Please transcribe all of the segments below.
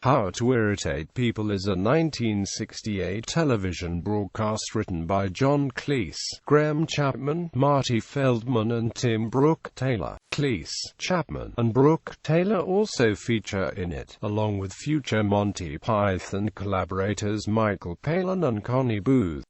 How to Irritate People is a 1968 television broadcast written by John Cleese, Graham Chapman, Marty Feldman and Tim Brooke-Taylor.Cleese. Chapman and Brooke-Taylor also feature in it, along with future Monty Python collaborators Michael Palin and Connie.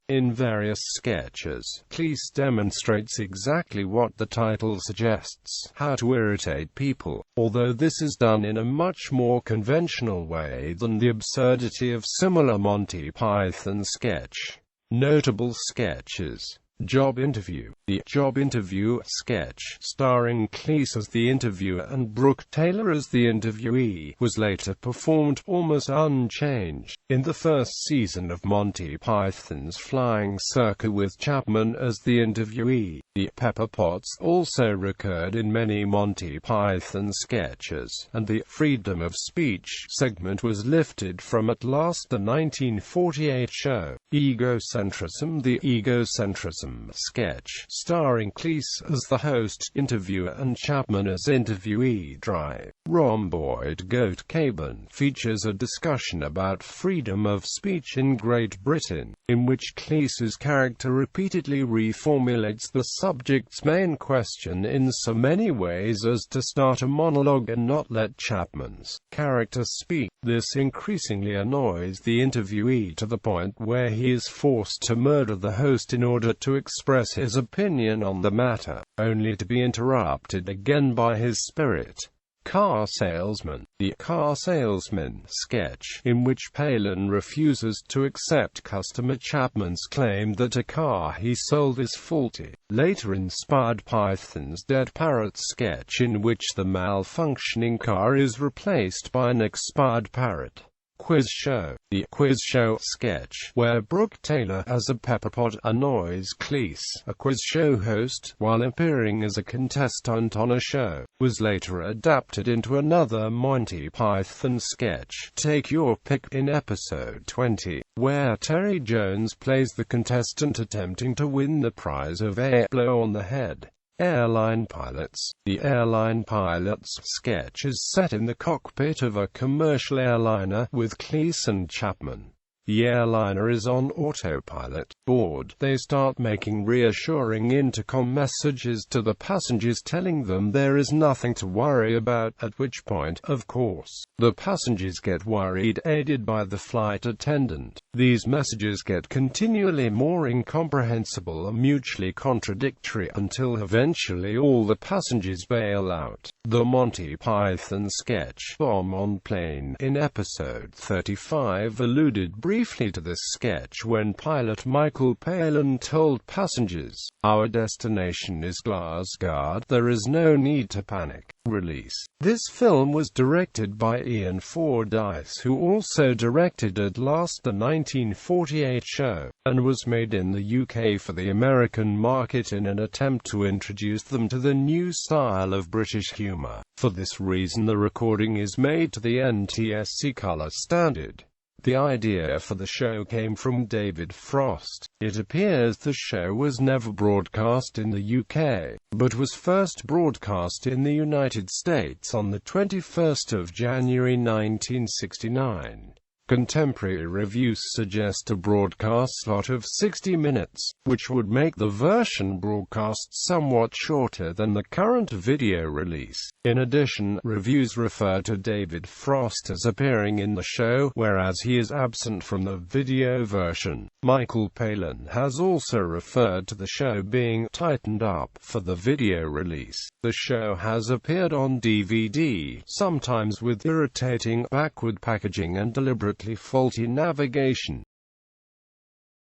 In various sketches, Cleese demonstrates exactly what the title suggests: how to irritate people, although this is done in a much more conventional way than the absurdity of similar Monty Python sketch. Notable sketches: Job Interview. The Job Interview sketch, starring Cleese as the interviewer and Brooke-Taylor as the interviewee, was later performed almost unchanged in the first season of Monty Python's Flying Circus with Chapman as the interviewee. The pepper pots also recurred in many Monty Python sketches, and the freedom of speech segment was lifted from at last the 1948 show Egocentrism. The Egocentrism sketch, starring Cleese as the host, interviewer and Chapman as interviewee, Drive, Rhomboid Goat Cabin, features a discussion about freedom of speech in Great Britain, in which Cleese's character repeatedly reformulates the subject's main question in so many ways as to start a monologue and not let Chapman's character speak. This increasingly annoys the interviewee to the point where he is forced to murder the host in order to express his opinion on the matter, only to be interrupted again by his spirit. Car Salesman. The Car Salesman sketch, in which Palin refuses to accept customer Chapman's claim that a car he sold is faulty, later inspired Python's Dead Parrot sketch, in which the malfunctioning car is replaced by an expired parrot. Quiz Show. The Quiz Show sketch, where Brooke-Taylor as a pepperpot annoys Cleese, a quiz show host, while appearing as a contestant on a show, was later adapted into another Monty Python sketch, Take Your Pick, in episode 20, where Terry Jones plays the contestant attempting to win the prize of a blow on the head. Airline Pilots. The Airline Pilots sketch is set in the cockpit of a commercial airliner, with Cleese and Chapman. The airliner is on autopilot. Bored, they start making reassuring intercom messages to the passengers telling them there is nothing to worry about, at which point, of course, the passengers get worried, aided by the flight attendant. These messages get continually more incomprehensible and mutually contradictory until eventually all the passengers bail out. The Monty Python sketch Bomb on Plane, in episode 35, alluded briefly to this sketch when pilot Michael Palin told passengers, "Our destination is Glasgow. There is no need to panic." Release. This film was directed by Ian Fordyce, who also directed at last the 1948 show, and was made in the UK for the American market in an attempt to introduce them to the new style of British humour. For this reason the recording is made to the NTSC colour standard. The idea for the show came from David Frost. It appears the show was never broadcast in the UK, but was first broadcast in the United States on the 21st of January 1969. Contemporary reviews suggest a broadcast slot of 60 minutes, which would make the version broadcast somewhat shorter than the current video release. In addition, reviews refer to David Frost as appearing in the show, whereas he is absent from the video version. Michael Palin has also referred to the show being tightened up for the video release. The show has appeared on DVD, sometimes with irritating backward packaging and deliberately faulty navigation.